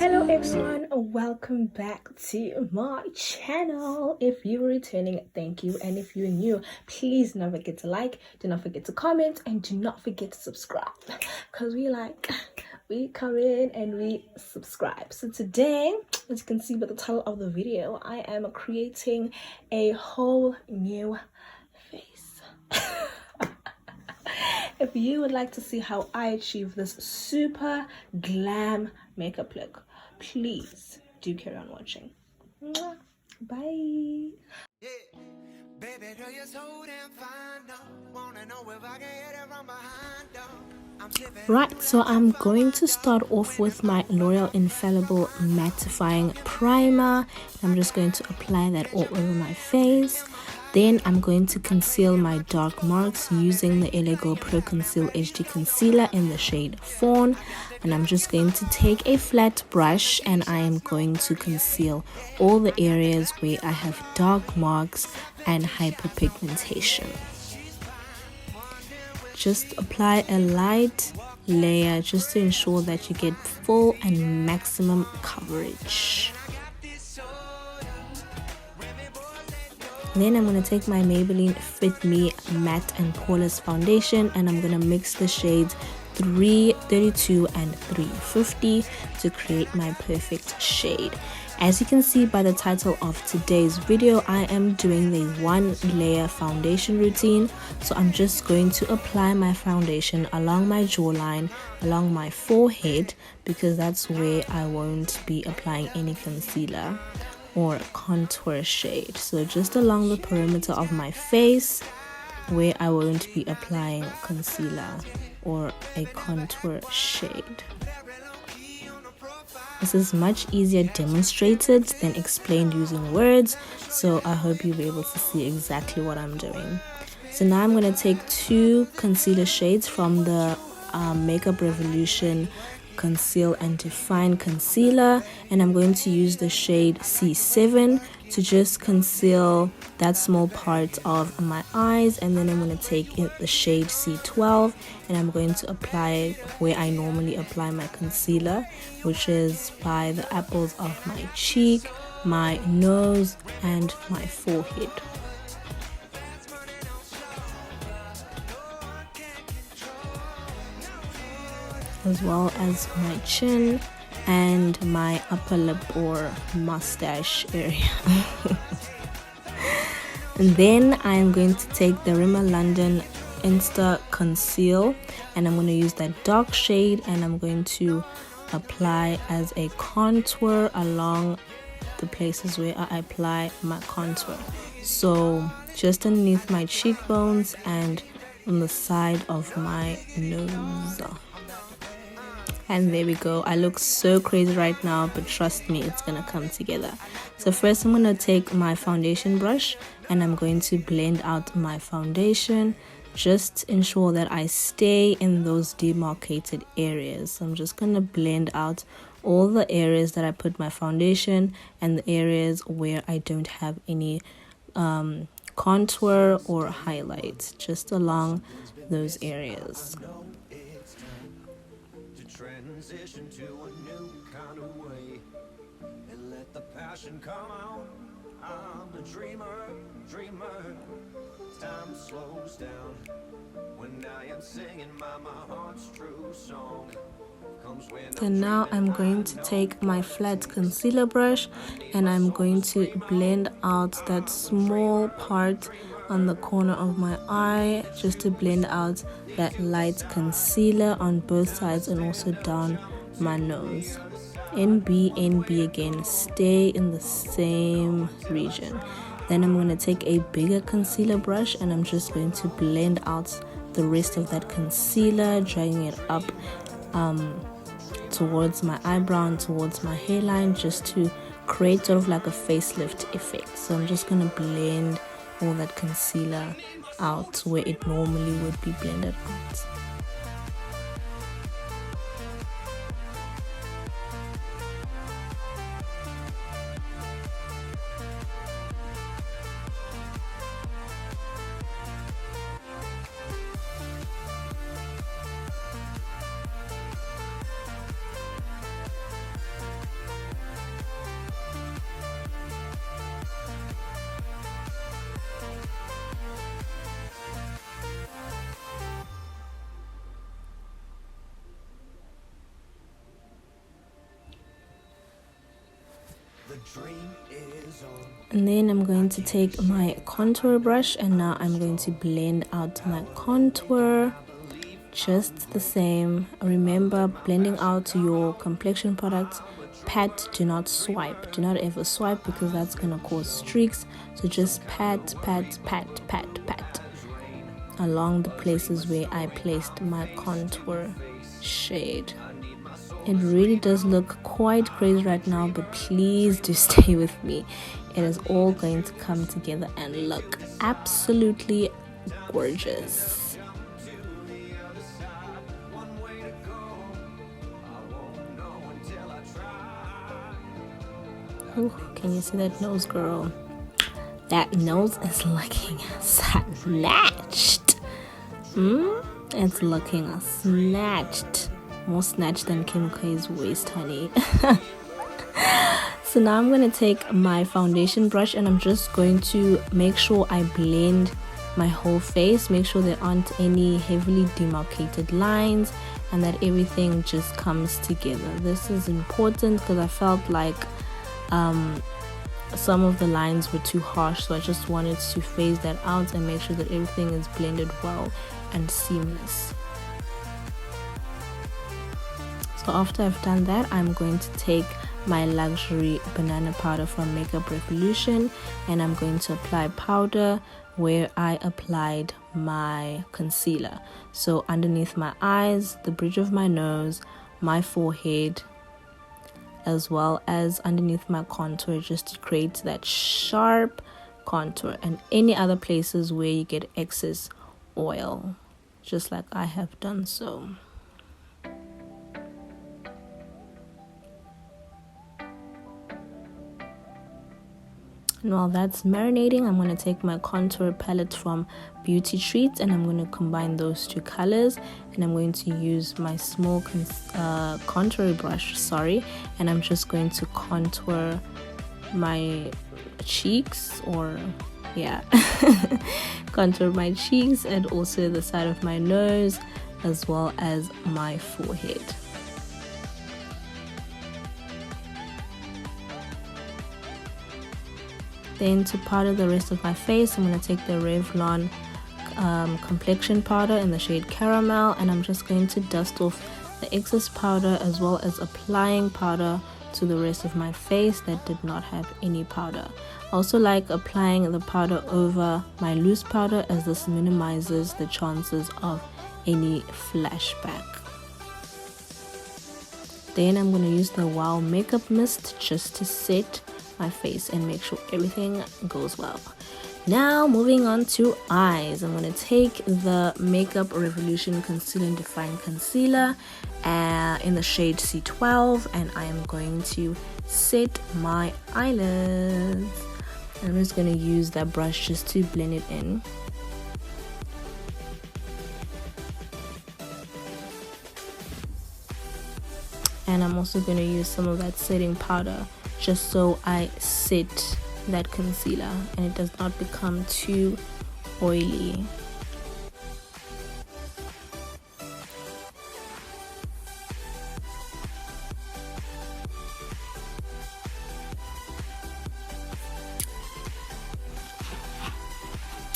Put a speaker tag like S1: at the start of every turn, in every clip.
S1: Hello everyone, welcome back to my channel. If you're returning, thank you, and if you're new, please do not forget to like, do not forget to comment, and do not forget to subscribe, because we come in and we subscribe. So today, as you can see by the title of the video, I am creating a whole new face. If you would like to see how I achieve this super glam makeup look, please do carry on watching. Mwah. Bye.
S2: Yeah. Baby girl, you're so damn fine, no. Wanna know if I can hit it from behind, though.
S1: Right, so I'm going to start off with my L'Oreal Infallible Mattifying Primer. I'm just going to apply that all over my face. Then I'm going to conceal my dark marks using the LA Girl Pro Conceal HD Concealer in the shade Fawn. And I'm just going to take a flat brush and I am going to conceal all the areas where I have dark marks and hyperpigmentation. Just apply a light layer just to ensure that you get full and maximum coverage. Then I'm going to take my Maybelline Fit Me Matte and Poreless Foundation and I'm going to mix the shades 332 and 350 to create my perfect shade. As you can see by the title of today's video, I am doing the one layer foundation routine. So I'm just going to apply my foundation along my jawline, along my forehead, because that's where I won't be applying any concealer or contour shade. So just along the perimeter of my face where I won't be applying concealer or a contour shade. This is much easier demonstrated than explained using words, so I hope you'll be able to see exactly what I'm doing. So now I'm going to take two concealer shades from the Makeup Revolution Conceal and Define Concealer, and I'm going to use the shade C7 to just conceal that small part of my eyes, and then I'm going to take the shade C12 and I'm going to apply it where I normally apply my concealer, which is by the apples of my cheek, my nose, and my forehead. As well as my chin and my upper lip or mustache area. And then I'm going to take the Rimmel London Insta Conceal and I'm going to use that dark shade and I'm going to apply as a contour along the places where I apply my contour. So just underneath my cheekbones and on the side of my nose. And there we go. I look so crazy right now, but trust me, it's gonna come together. So first I'm gonna take my foundation brush and I'm going to blend out my foundation. Just ensure that I stay in those demarcated areas. So I'm just gonna blend out all the areas that I put my foundation and the areas where I don't have any contour or highlight, just along those areas.
S2: Transition to a new kind of way and let the passion come out. I'm a dreamer. Time slows down when I am singing my heart's true song.
S1: So now I'm going to take my flat concealer brush and I'm going to blend out that small part on the corner of my eye, just to blend out that light concealer on both sides and also down my nose. NB again, stay in the same region. Then I'm going to take a bigger concealer brush and I'm just going to blend out the rest of that concealer, dragging it up towards my eyebrow and towards my hairline, just to create sort of like a facelift effect. So I'm just going to blend all that concealer out where it normally would be blended out. And then I'm going to take my contour brush, and now I'm going to blend out my contour just the same. Remember, blending out your complexion products, pat, do not swipe. Do not ever swipe, because that's going to cause streaks. So just pat along the places where I placed my contour shade. It really does look quite crazy right now, but please do stay with me. It is all going to come together and look absolutely gorgeous. Oh, can you see that nose, girl? That nose is looking snatched. It's looking snatched. More snatched than Kim K's waist, honey. So now I'm going to take my foundation brush, and I'm just going to make sure I blend my whole face. Make sure there aren't any heavily demarcated lines, and that everything just comes together. This is important because I felt like some of the lines were too harsh, so I just wanted to phase that out and make sure that everything is blended well and seamless. So after I've done that, I'm going to take my luxury banana powder from Makeup Revolution, and I'm going to apply powder where I applied my concealer. So underneath my eyes, the bridge of my nose, my forehead, as well as underneath my contour, just to create that sharp contour, and any other places where you get excess oil, just like I have done so. And while that's marinating, I'm going to take my contour palette from Beauty Treats, and I'm going to combine those two colors, and I'm going to use my small contour brush, and I'm just going to contour my cheeks, contour my cheeks, and also the side of my nose, as well as my forehead. Then to powder the rest of my face, I'm going to take the Revlon complexion powder in the shade Caramel, and I'm just going to dust off the excess powder, as well as applying powder to the rest of my face that did not have any powder. I also like applying the powder over my loose powder, as this minimizes the chances of any flashback. Then I'm going to use the Wow Makeup Mist just to set my face and make sure everything goes well. Now moving on to eyes, I'm going to take the Makeup Revolution Conceal and Define Concealer in the shade C12, and I am going to set my eyelids. I'm just going to use that brush just to blend it in. And I'm also going to use some of that setting powder just so I set that concealer and it does not become too oily.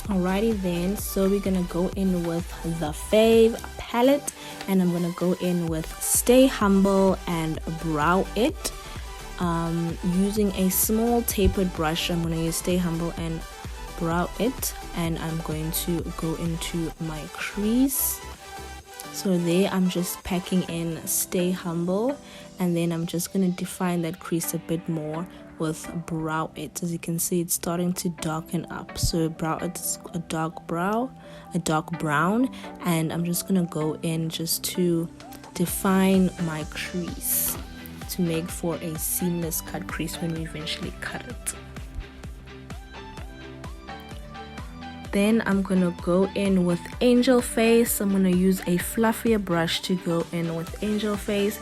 S1: Alrighty then, so we're gonna go in with the Fave palette, and I'm gonna go in with Stay Humble and Brow It. Using a small tapered brush, I'm gonna use Stay Humble and Brow It, and I'm going to go into my crease. So there I'm just packing in Stay Humble, and then I'm just gonna define that crease a bit more with Brow It. As you can see, it's starting to darken up. So Brow It is a dark brown, and I'm just gonna go in just to define my crease to make for a seamless cut crease when we eventually cut it. Then I'm gonna go in with Angel Face. I'm gonna use a fluffier brush to go in with Angel Face,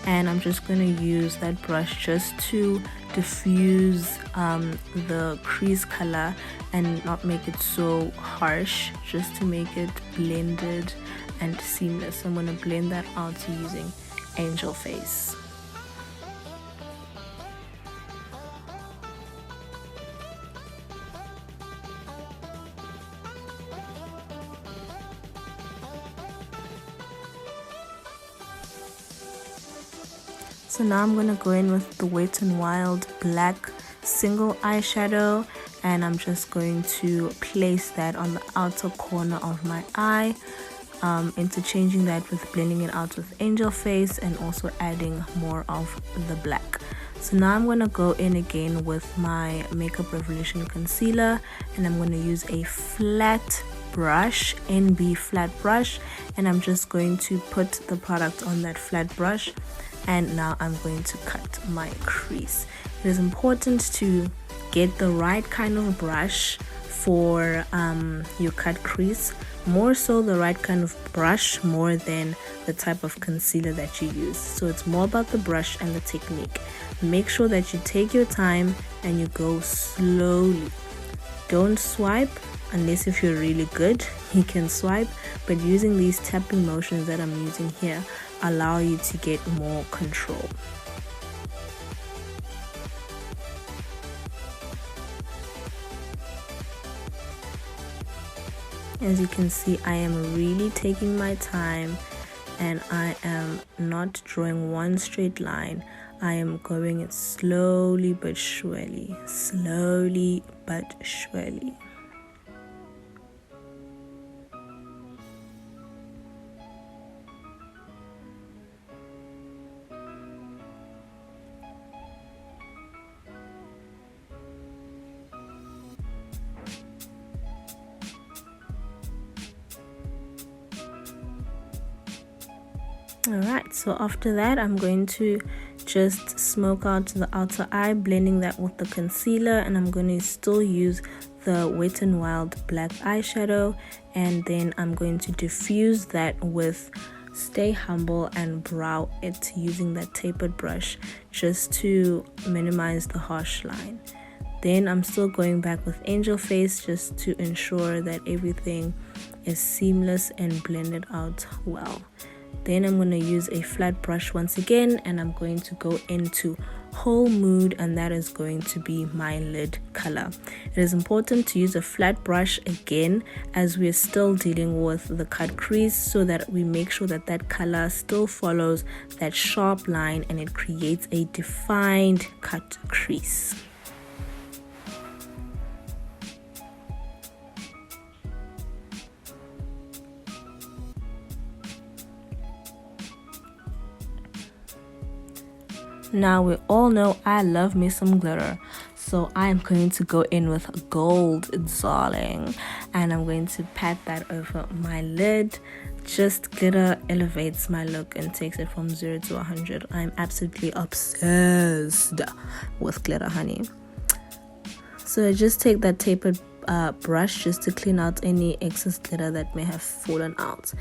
S1: and I'm just gonna use that brush just to diffuse the crease color and not make it so harsh, just to make it blended and seamless. So I'm gonna blend that out using Angel Face. So now I'm gonna go in with the Wet n Wild black single eyeshadow, and I'm just going to place that on the outer corner of my eye, interchanging that with blending it out with Angel Face and also adding more of the black. So now I'm going to go in again with my Makeup Revolution concealer, and I'm going to use a flat brush, NB flat brush, and I'm just going to put the product on that flat brush, and now I'm going to cut my crease. It is important to get the right kind of brush for your cut crease, more so the right kind of brush more than the type of concealer that you use. So it's more about the brush and the technique. Make sure that you take your time and you go slowly. Don't swipe unless if you're really good, you can swipe, but using these tapping motions that I'm using here allow you to get more control. As you can see, I am really taking my time and I am not drawing one straight line. I am going it slowly but surely, slowly but surely. Alright, so after that I'm going to just smoke out the outer eye, blending that with the concealer, and I'm going to still use the Wet n Wild black eyeshadow, and then I'm going to diffuse that with Stay Humble and Brow It using that tapered brush just to minimize the harsh line. Then I'm still going back with Angel Face just to ensure that everything is seamless and blended out well. Then I'm going to use a flat brush once again, and I'm going to go into Whole Mood, and that is going to be my lid color. It is important to use a flat brush again as we're still dealing with the cut crease, so that we make sure that that color still follows that sharp line and it creates a defined cut crease. Now we all know I love me some glitter, so I'm going to go in with Gold Darling, and I'm going to pat that over my lid. Just glitter elevates my look and takes it from 0 to 100. I'm absolutely obsessed with glitter, honey. So I just take that tapered brush just to clean out any excess glitter that may have fallen out.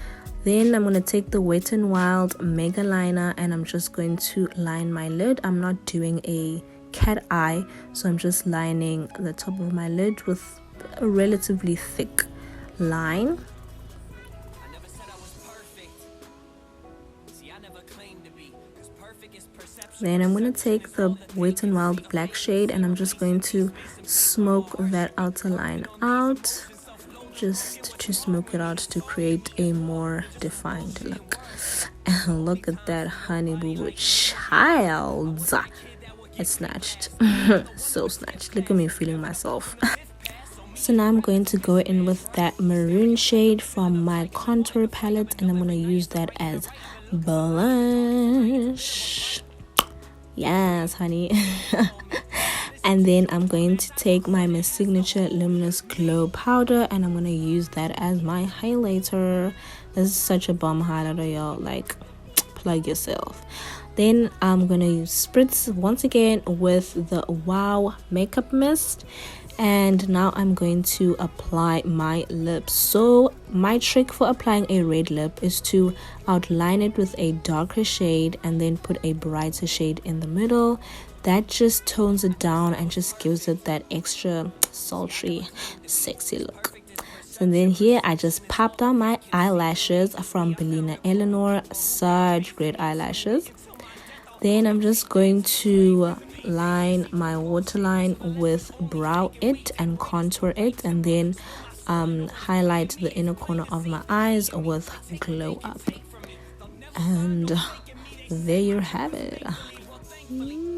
S1: Then I'm going to take the Wet n Wild Mega Liner, and I'm just going to line my lid. I'm not doing a cat eye, so I'm just lining the top of my lid with a relatively thick line. Then I'm going to take the Wet n Wild black shade, and I'm just going to smoke that outer line out, just to smoke it out to create a more defined look. And look at that, honey boo boo child. It's snatched. So snatched. Look at me feeling myself. So now I'm going to go in with that maroon shade from my contour palette, and I'm going to use that as blush. Yes, honey. And then I'm going to take my Miss Signature Luminous Glow powder, and I'm going to use that as my highlighter. This is such a bomb highlighter, y'all. Like, plug yourself. Then I'm going to spritz once again with the Wow Makeup Mist. And now I'm going to apply my lips. So my trick for applying a red lip is to outline it with a darker shade and then put a brighter shade in the middle. That just tones it down and just gives it that extra sultry, sexy look. So then here I just popped on my eyelashes from Bellina Eleanor. Such great eyelashes. Then I'm just going to line my waterline with Brow It and contour it, and then highlight the inner corner of my eyes with Glow Up. And there you have it. Mm.